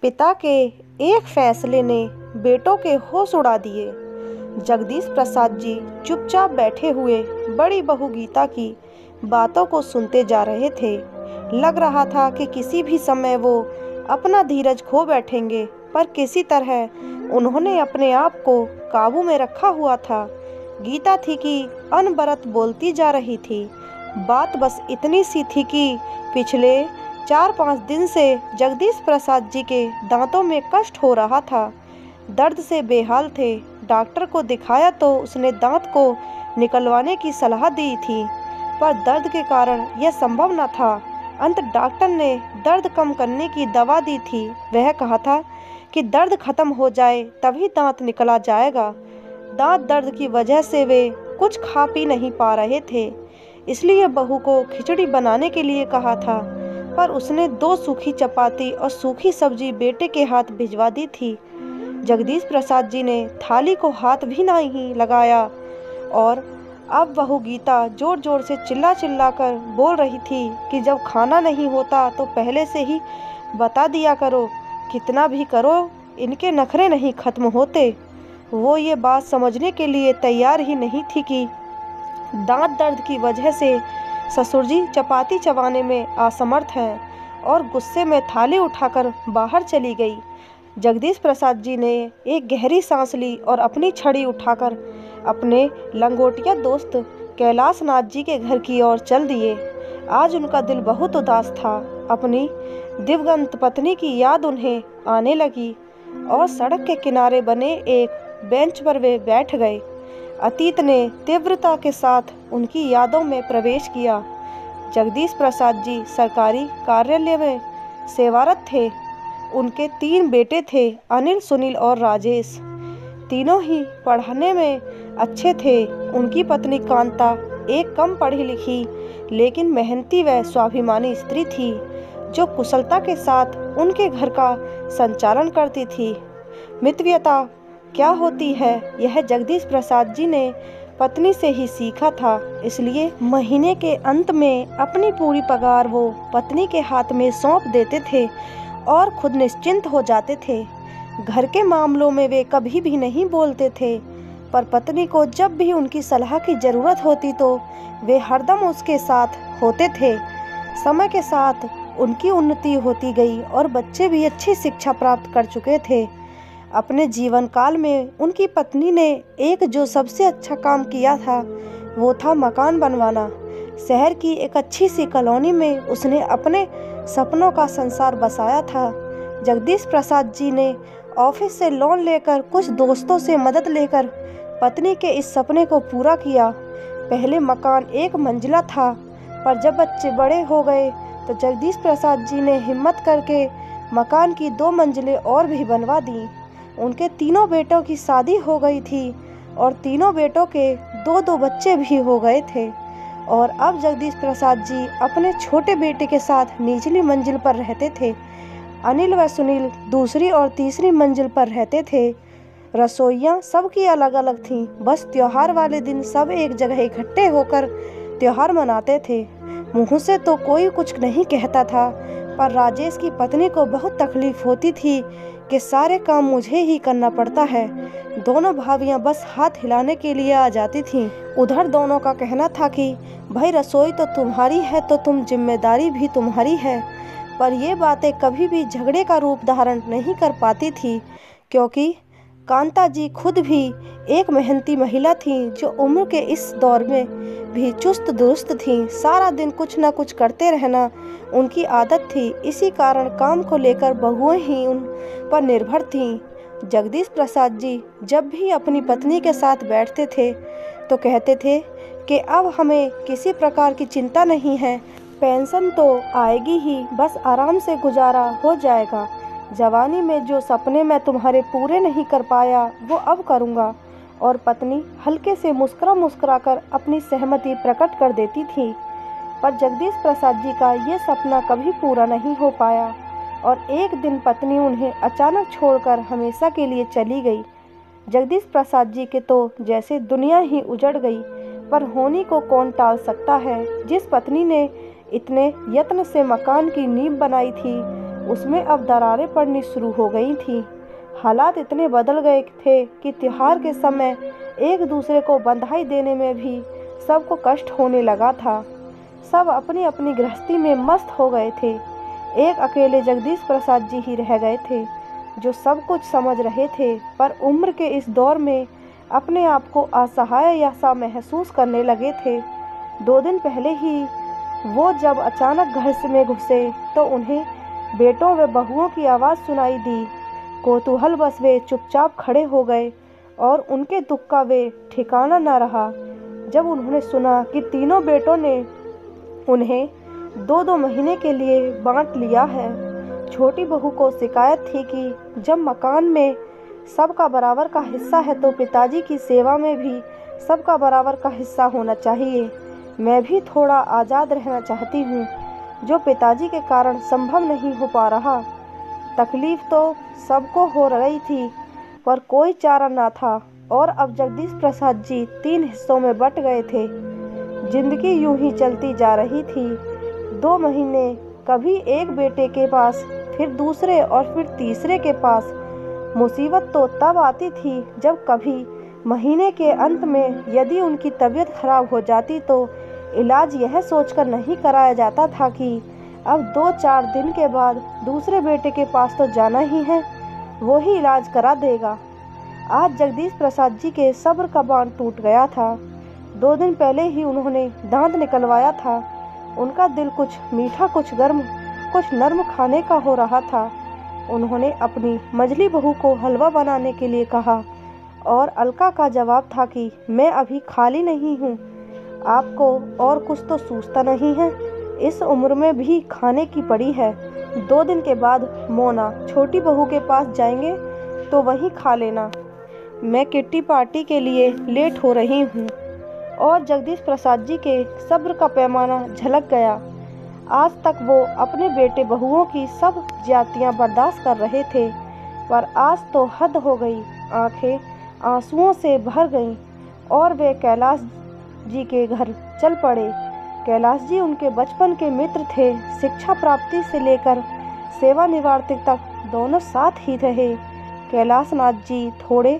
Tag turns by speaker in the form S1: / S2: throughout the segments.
S1: पिता के एक फैसले ने बेटों के होश उड़ा दिए। जगदीश प्रसाद जी चुपचाप बैठे हुए बड़ी बहू गीता की बातों को सुनते जा रहे थे। लग रहा था कि किसी भी समय वो अपना धीरज खो बैठेंगे, पर किसी तरह उन्होंने अपने आप को काबू में रखा हुआ था। गीता थी कि अनबरत बोलती जा रही थी। बात बस इतनी सी थी कि पिछले 4-5 दिन से जगदीश प्रसाद जी के दांतों में कष्ट हो रहा था। दर्द से बेहाल थे। डॉक्टर को दिखाया तो उसने दांत को निकलवाने की सलाह दी थी, पर दर्द के कारण यह संभव न था। अंत डॉक्टर ने दर्द कम करने की दवा दी थी। वह कहा था कि दर्द खत्म हो जाए तभी दांत निकला जाएगा। दांत दर्द की वजह से वे कुछ खा पी नहीं पा रहे थे, इसलिए बहू को खिचड़ी बनाने के लिए कहा था, पर उसने 2 सूखी चपाती और सूखी सब्जी बेटे के हाथ भिजवा दी थी। जगदीश प्रसाद जी ने थाली को हाथ भी नहीं लगाया और अब बहू गीता जोर जोर से चिल्ला चिल्ला कर बोल रही थी कि जब खाना नहीं होता तो पहले से ही बता दिया करो, कितना भी करो इनके नखरे नहीं खत्म होते। वो ये बात समझने के लिए तैयार ही नहीं थी कि दांत दर्द की वजह से ससुर जी चपाती चबाने में असमर्थ हैं, और गुस्से में थाली उठाकर बाहर चली गई। जगदीश प्रसाद जी ने एक गहरी सांस ली और अपनी छड़ी उठाकर अपने लंगोटिया दोस्त कैलाश नाथ जी के घर की ओर चल दिए। आज उनका दिल बहुत उदास था। अपनी दिवंगत पत्नी की याद उन्हें आने लगी और सड़क के किनारे बने एक बेंच पर वे बैठ गए। अतीत ने तीव्रता के साथ उनकी यादों में प्रवेश किया। जगदीश प्रसाद जी सरकारी कार्यालय में सेवारत थे। उनके 3 बेटे थे, अनिल, सुनील और राजेश। तीनों ही पढ़ने में अच्छे थे। उनकी पत्नी कांता एक कम पढ़ी लिखी लेकिन मेहनती व स्वाभिमानी स्त्री थी, जो कुशलता के साथ उनके घर का संचालन करती थी। मितव्यता क्या होती है यह जगदीश प्रसाद जी ने पत्नी से ही सीखा था, इसलिए महीने के अंत में अपनी पूरी पगार वो पत्नी के हाथ में सौंप देते थे और खुद निश्चिंत हो जाते थे। घर के मामलों में वे कभी भी नहीं बोलते थे, पर पत्नी को जब भी उनकी सलाह की ज़रूरत होती तो वे हरदम उसके साथ होते थे। समय के साथ उनकी उन्नति होती गई और बच्चे भी अच्छी शिक्षा प्राप्त कर चुके थे। अपने जीवन काल में उनकी पत्नी ने एक जो सबसे अच्छा काम किया था वो था मकान बनवाना। शहर की एक अच्छी सी कॉलोनी में उसने अपने सपनों का संसार बसाया था। जगदीश प्रसाद जी ने ऑफिस से लोन लेकर कुछ दोस्तों से मदद लेकर पत्नी के इस सपने को पूरा किया। पहले मकान 1 मंजिला था, पर जब बच्चे बड़े हो गए तो जगदीश प्रसाद जी ने हिम्मत करके मकान की 2 मंजिलें और भी बनवा दी। उनके तीनों बेटों की शादी हो गई थी और तीनों बेटों के 2-2 बच्चे भी हो गए थे, और अब जगदीश प्रसाद जी अपने छोटे बेटे के साथ निचली मंजिल पर रहते थे। अनिल व सुनील दूसरी और तीसरी मंजिल पर रहते थे। रसोइयाँ सबकी अलग अलग थीं। बस त्योहार वाले दिन सब एक जगह इकट्ठे होकर त्योहार मनाते थे। मुँह से तो कोई कुछ नहीं कहता था, पर राजेश की पत्नी को बहुत तकलीफ होती थी कि सारे काम मुझे ही करना पड़ता है। दोनों भाभियां बस हाथ हिलाने के लिए आ जाती थीं। उधर दोनों का कहना था कि भाई रसोई तो तुम्हारी है तो तुम जिम्मेदारी भी तुम्हारी है, पर ये बातें कभी भी झगड़े का रूप धारण नहीं कर पाती थी, क्योंकि कांता जी खुद भी एक मेहनती महिला थी, जो उम्र के इस दौर में भी चुस्त दुरुस्त थी। सारा दिन कुछ न कुछ करते रहना उनकी आदत थी। इसी कारण काम को लेकर बहुएं ही उन पर निर्भर थीं। जगदीश प्रसाद जी जब भी अपनी पत्नी के साथ बैठते थे तो कहते थे कि अब हमें किसी प्रकार की चिंता नहीं है, पेंशन तो आएगी ही, बस आराम से गुजारा हो जाएगा। जवानी में जो सपने मैं तुम्हारे पूरे नहीं कर पाया वो अब करूँगा। और पत्नी हल्के से मुस्कुरा कर अपनी सहमति प्रकट कर देती थी। पर जगदीश प्रसाद जी का ये सपना कभी पूरा नहीं हो पाया और एक दिन पत्नी उन्हें अचानक छोड़कर हमेशा के लिए चली गई। जगदीश प्रसाद जी के तो जैसे दुनिया ही उजड़ गई, पर होनी को कौन टाल सकता है। जिस पत्नी ने इतने यत्न से मकान की नींव बनाई थी उसमें अब दरारें पड़नी शुरू हो गई थीं। हालात इतने बदल गए थे कि त्योहार के समय एक दूसरे को बधाई देने में भी सबको कष्ट होने लगा था। सब अपनी अपनी गृहस्थी में मस्त हो गए थे। एक अकेले जगदीश प्रसाद जी ही रह गए थे जो सब कुछ समझ रहे थे, पर उम्र के इस दौर में अपने आप को असहाय या सा महसूस करने लगे थे। 2 दिन पहले ही वो जब अचानक घर में घुसे तो उन्हें बेटों व बहुओं की आवाज़ सुनाई दी। कौतूहल बस वे चुपचाप खड़े हो गए और उनके दुख का वे ठिकाना न रहा जब उन्होंने सुना कि तीनों बेटों ने उन्हें 2-2 महीने के लिए बांट लिया है। छोटी बहू को शिकायत थी कि जब मकान में सबका बराबर का हिस्सा है तो पिताजी की सेवा में भी सबका बराबर का हिस्सा होना चाहिए। मैं भी थोड़ा आज़ाद रहना चाहती हूँ, जो पिताजी के कारण संभव नहीं हो पा रहा। तकलीफ़ तो सबको हो रही थी, पर कोई चारा ना था और अब जगदीश प्रसाद जी 3 हिस्सों में बट गए थे। जिंदगी यूं ही चलती जा रही थी। 2 महीने कभी एक बेटे के पास, फिर दूसरे और फिर तीसरे के पास। मुसीबत तो तब आती थी जब कभी महीने के अंत में यदि उनकी तबीयत खराब हो जाती तो इलाज यह सोचकर नहीं कराया जाता था कि अब 2-4 दिन के बाद दूसरे बेटे के पास तो जाना ही है, वो ही इलाज करा देगा। आज जगदीश प्रसाद जी के सब्र का बांध टूट गया था। 2 दिन पहले ही उन्होंने दांत निकलवाया था। उनका दिल कुछ मीठा, कुछ गर्म, कुछ नर्म खाने का हो रहा था। उन्होंने अपनी मझली बहू को हलवा बनाने के लिए कहा और अलका का जवाब था कि मैं अभी खाली नहीं हूँ, आपको और कुछ तो सूझता नहीं है, इस उम्र में भी खाने की पड़ी है। 2 दिन के बाद मोना छोटी बहू के पास जाएंगे तो वहीं खा लेना, मैं किट्टी पार्टी के लिए लेट हो रही हूँ। और जगदीश प्रसाद जी के सब्र का पैमाना झलक गया। आज तक वो अपने बेटे बहुओं की सब ज्यादतियाँ बर्दाश्त कर रहे थे, पर आज तो हद हो गई। आंखें आंसुओं से भर गईं और वे कैलाश जी के घर चल पड़े। कैलाश जी उनके बचपन के मित्र थे। शिक्षा प्राप्ति से लेकर सेवानिवृत्ति तक दोनों साथ ही रहे। कैलाश नाथ जी थोड़े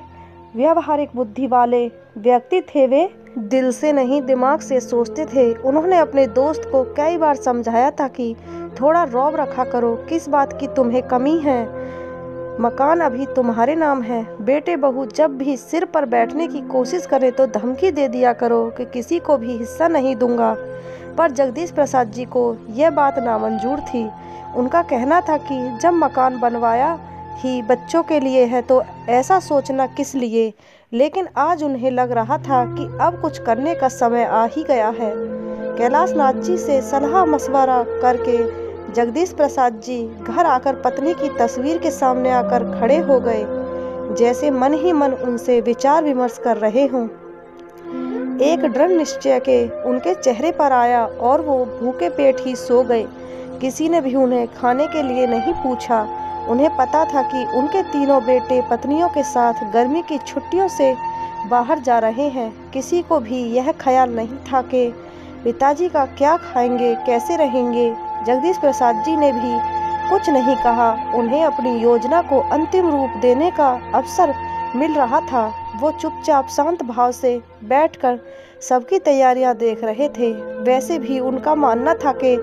S1: व्यावहारिक बुद्धि वाले व्यक्ति थे। वे दिल से नहीं दिमाग से सोचते थे। उन्होंने अपने दोस्त को कई बार समझाया था कि थोड़ा रौब रखा करो, किस बात की तुम्हें कमी है, मकान अभी तुम्हारे नाम है। बेटे बहू जब भी सिर पर बैठने की कोशिश करे तो धमकी दे दिया करो कि किसी को भी हिस्सा नहीं दूंगा। पर जगदीश प्रसाद जी को यह बात नामंजूर थी। उनका कहना था कि जब मकान बनवाया ही बच्चों के लिए है तो ऐसा सोचना किस लिए। लेकिन आज उन्हें लग रहा था कि अब कुछ करने का समय आ ही गया है। कैलाश नाथ जी से सलाह मशवरा करके जगदीश प्रसाद जी घर आकर पत्नी की तस्वीर के सामने आकर खड़े हो गए, जैसे मन ही मन उनसे विचार विमर्श कर रहे हों। एक दृढ़ निश्चय के उनके चेहरे पर आया और वो भूखे पेट ही सो गए। किसी ने भी उन्हें खाने के लिए नहीं पूछा। उन्हें पता था कि उनके तीनों बेटे पत्नियों के साथ गर्मी की छुट्टियों से बाहर जा रहे हैं। किसी को भी यह ख्याल नहीं था कि पिताजी का क्या खाएंगे, कैसे रहेंगे। जगदीश प्रसाद जी ने भी कुछ नहीं कहा। उन्हें अपनी योजना को अंतिम रूप देने का अवसर मिल रहा था। वो चुपचाप शांत भाव से बैठकर सबकी तैयारियां देख रहे थे। वैसे भी उनका मानना था कि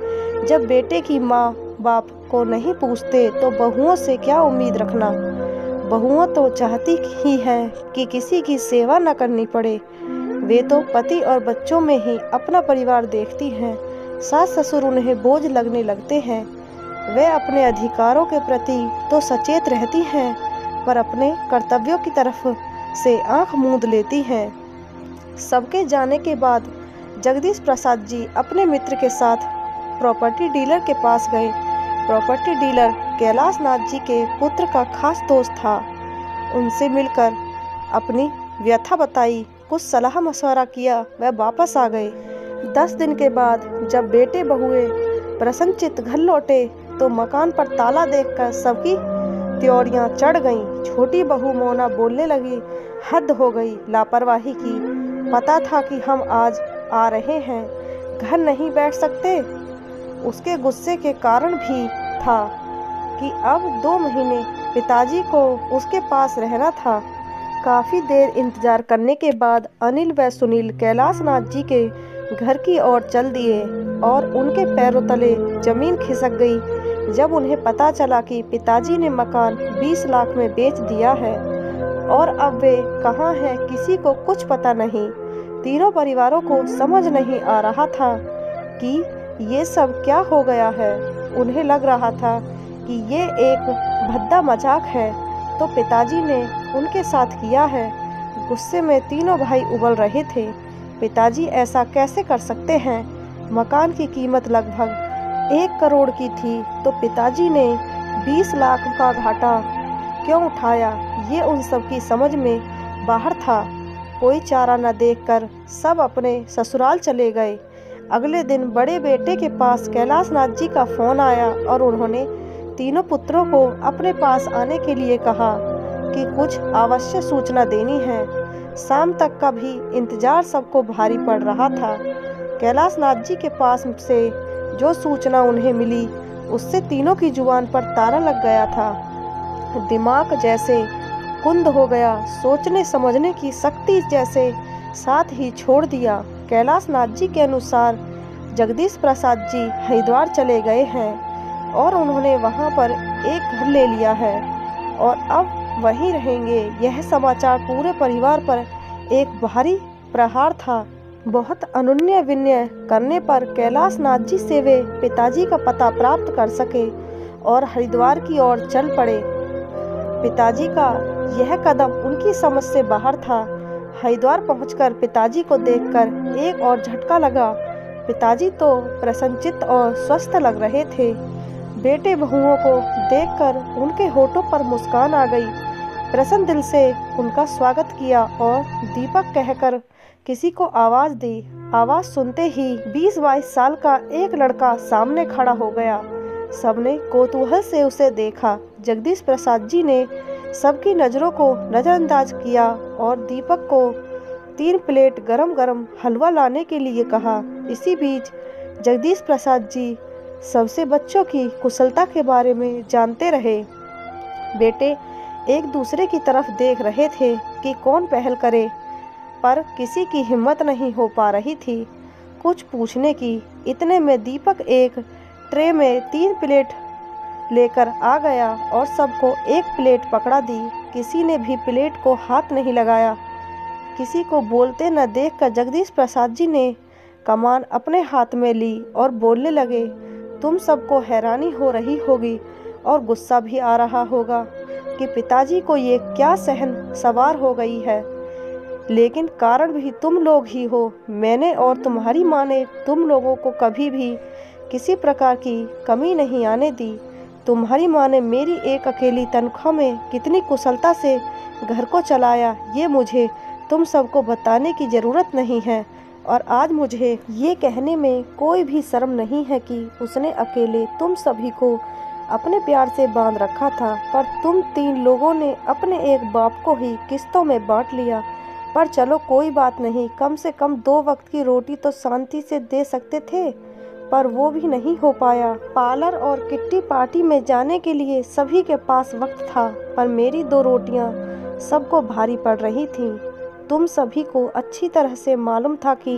S1: जब बेटे की माँ बाप को नहीं पूछते तो बहुओं से क्या उम्मीद रखना। बहुओं तो चाहती ही हैं कि किसी की सेवा न करनी पड़े। वे तो पति और बच्चों में ही अपना परिवार देखती हैं। सास ससुर उन्हें बोझ लगने लगते हैं। वे अपने अधिकारों के प्रति तो सचेत रहती हैं, पर अपने कर्तव्यों की तरफ से आंख मूंद लेती हैं। सबके जाने के बाद जगदीश प्रसाद जी अपने मित्र के साथ प्रॉपर्टी डीलर के पास गए। प्रॉपर्टी डीलर कैलाश नाथ जी के पुत्र का खास दोस्त था। उनसे मिलकर अपनी व्यथा बताई, कुछ सलाह मशवरा किया, वह वापस आ गए। 10 दिन के बाद जब बेटे बहुए प्रसन्नचित्त घर लौटे तो मकान पर ताला देखकर सबकी त्योरियां चढ़ गईं। छोटी बहू मोना बोलने लगी, हद हो गई लापरवाही की। पता था कि हम आज आ रहे हैं, घर नहीं बैठ सकते। उसके गुस्से के कारण भी था कि अब 2 महीने पिताजी को उसके पास रहना था। काफ़ी देर इंतजार करने के बाद अनिल व सुनील कैलाशनाथ जी के घर की ओर चल दिए और उनके पैरों तले जमीन खिसक गई जब उन्हें पता चला कि पिताजी ने मकान 20 लाख में बेच दिया है और अब वे कहाँ हैं किसी को कुछ पता नहीं। तीनों परिवारों को समझ नहीं आ रहा था कि ये सब क्या हो गया है। उन्हें लग रहा था कि ये एक भद्दा मजाक है तो पिताजी ने उनके साथ किया है। गुस्से में तीनों भाई उबल रहे थे। पिताजी ऐसा कैसे कर सकते हैं? मकान की कीमत लगभग 1 करोड़ की थी तो पिताजी ने 20 लाख का घाटा क्यों उठाया? ये उन सब की समझ में बाहर था। कोई चारा न देखकर सब अपने ससुराल चले गए। अगले दिन बड़े बेटे के पास कैलाशनाथ जी का फोन आया और उन्होंने तीनों पुत्रों को अपने पास आने के लिए कहा कि कुछ आवश्यक सूचना देनी है। शाम तक का भी इंतजार सबको भारी पड़ रहा था। कैलाशनाथ जी के पास से जो सूचना उन्हें मिली उससे तीनों की जुबान पर ताला लग गया था। दिमाग जैसे कुंद हो गया। सोचने समझने की शक्ति जैसे साथ ही छोड़ दिया। कैलाशनाथ जी के अनुसार जगदीश प्रसाद जी हरिद्वार चले गए हैं और उन्होंने वहां पर एक घर ले लिया है और अब वहीं रहेंगे। यह समाचार पूरे परिवार पर एक भारी प्रहार था। बहुत अनुनय विनय करने पर कैलाशनाथ जी से वे पिताजी का पता प्राप्त कर सके और हरिद्वार की ओर चल पड़े। पिताजी का यह कदम उनकी समझ से बाहर था। हरिद्वार पहुंचकर पिताजी को देखकर एक और झटका लगा। पिताजी तो प्रसन्नचित्त और स्वस्थ लग रहे थे। बेटे बहुओं को देखकर उनके होठों पर मुस्कान आ गई। प्रसन्न दिल से उनका स्वागत किया और दीपक कहकर किसी को आवाज दी। आवाज सुनते ही 20-22 साल का एक लड़का सामने खड़ा हो गया। सबने कौतूहल से उसे देखा। जगदीश प्रसाद जी ने सबकी नज़रों को नज़रअंदाज किया और दीपक को 3 प्लेट गरम गरम हलवा लाने के लिए कहा। इसी बीच जगदीश प्रसाद जी सबसे बच्चों की कुशलता के बारे में जानते रहे। बेटे एक दूसरे की तरफ देख रहे थे कि कौन पहल करे, पर किसी की हिम्मत नहीं हो पा रही थी कुछ पूछने की। इतने में दीपक एक ट्रे में 3 प्लेट लेकर आ गया और सबको एक प्लेट पकड़ा दी। किसी ने भी प्लेट को हाथ नहीं लगाया। किसी को बोलते न देखकर जगदीश प्रसाद जी ने कमान अपने हाथ में ली और बोलने लगे, तुम सबको हैरानी हो रही होगी और गुस्सा भी आ रहा होगा कि पिताजी को ये क्या सहन सवार हो गई है, लेकिन कारण भी तुम लोग ही हो। मैंने और तुम्हारी माँ ने तुम लोगों को कभी भी किसी प्रकार की कमी नहीं आने दी। तुम्हारी माँ ने मेरी एक अकेली तनख्वाह में कितनी कुशलता से घर को चलाया, ये मुझे तुम सबको बताने की ज़रूरत नहीं है। और आज मुझे ये कहने में कोई भी शर्म नहीं है कि उसने अकेले तुम सभी को अपने प्यार से बांध रखा था, पर तुम 3 लोगों ने अपने एक बाप को ही किस्तों में बांट लिया। पर चलो कोई बात नहीं, कम से कम 2 वक्त की रोटी तो शांति से दे सकते थे, पर वो भी नहीं हो पाया। पार्लर और किट्टी पार्टी में जाने के लिए सभी के पास वक्त था, पर मेरी 2 रोटियां सबको भारी पड़ रही थीं। तुम सभी को अच्छी तरह से मालूम था कि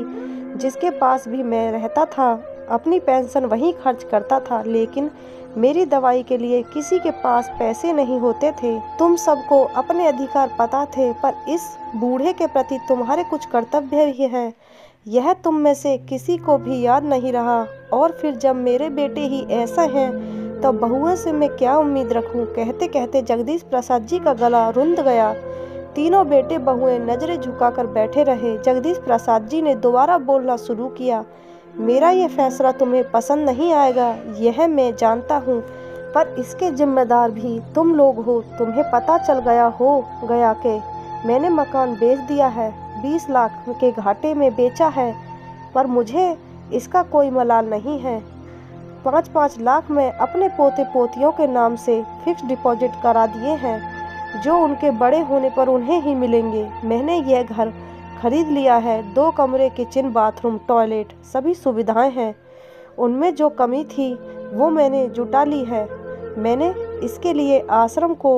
S1: जिसके पास भी मैं रहता था अपनी पेंशन वहीं खर्च करता था, लेकिन मेरी दवाई के लिए किसी के पास पैसे नहीं होते थे। तुम सबको अपने अधिकार पता थे, पर इस बूढ़े के प्रति तुम्हारे कुछ कर्तव्य भी हैं, यह तुम में से किसी को भी याद नहीं रहा। और फिर जब मेरे बेटे ही ऐसा हैं तो बहुओं से मैं क्या उम्मीद रखूं? कहते कहते जगदीश प्रसाद जी का गला रुंध गया। तीनों बेटे बहुएं नजरें झुकाकर बैठे रहे। जगदीश प्रसाद जी ने दोबारा बोलना शुरू किया, मेरा ये फैसला तुम्हें पसंद नहीं आएगा, यह मैं जानता हूँ, पर इसके जिम्मेदार भी तुम लोग हो। तुम्हें पता चल गया कि मैंने मकान बेच दिया है, 20 लाख के घाटे में बेचा है, पर मुझे इसका कोई मलाल नहीं है। 5-5 लाख में अपने पोते पोतियों के नाम से फिक्स डिपॉजिट करा दिए हैं, जो उनके बड़े होने पर उन्हें ही मिलेंगे। मैंने यह घर खरीद लिया है, 2 कमरे, किचन, बाथरूम, टॉयलेट, सभी सुविधाएं हैं। उनमें जो कमी थी वो मैंने जुटा ली है। मैंने इसके लिए आश्रम को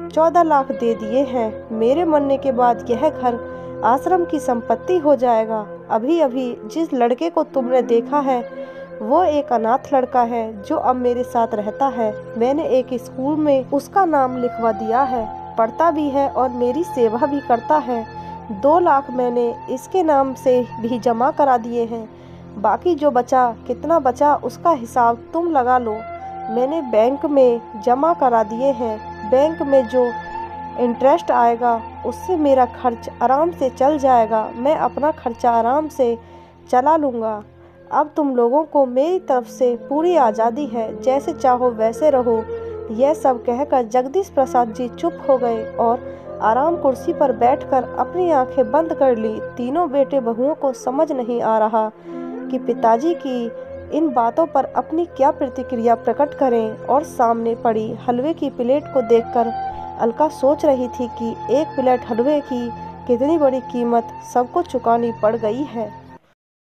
S1: 14 लाख दे दिए हैं। मेरे मरने के बाद यह घर आश्रम की संपत्ति हो जाएगा। अभी अभी जिस लड़के को तुमने देखा है वो एक अनाथ लड़का है जो अब मेरे साथ रहता है। मैंने एक स्कूल में उसका नाम लिखवा दिया है, पढ़ता भी है और मेरी सेवा भी करता है। 2 लाख मैंने इसके नाम से भी जमा करा दिए हैं। बाकी जो बचा, कितना बचा उसका हिसाब तुम लगा लो। मैंने बैंक में जमा करा दिए हैं। बैंक में जो इंटरेस्ट आएगा उससे मेरा खर्च आराम से चल जाएगा। मैं अपना खर्चा आराम से चला लूँगा। अब तुम लोगों को मेरी तरफ से पूरी आज़ादी है, जैसे चाहो वैसे रहो। यह सब कहकर जगदीश प्रसाद जी चुप हो गए और आराम कुर्सी पर बैठकर अपनी आंखें बंद कर ली। तीनों बेटे बहुओं को समझ नहीं आ रहा कि पिताजी की इन बातों पर अपनी क्या प्रतिक्रिया प्रकट करें। और सामने पड़ी हलवे की प्लेट को देखकर अलका सोच रही थी कि एक प्लेट हलवे की कितनी बड़ी कीमत सबको चुकानी पड़ गई है।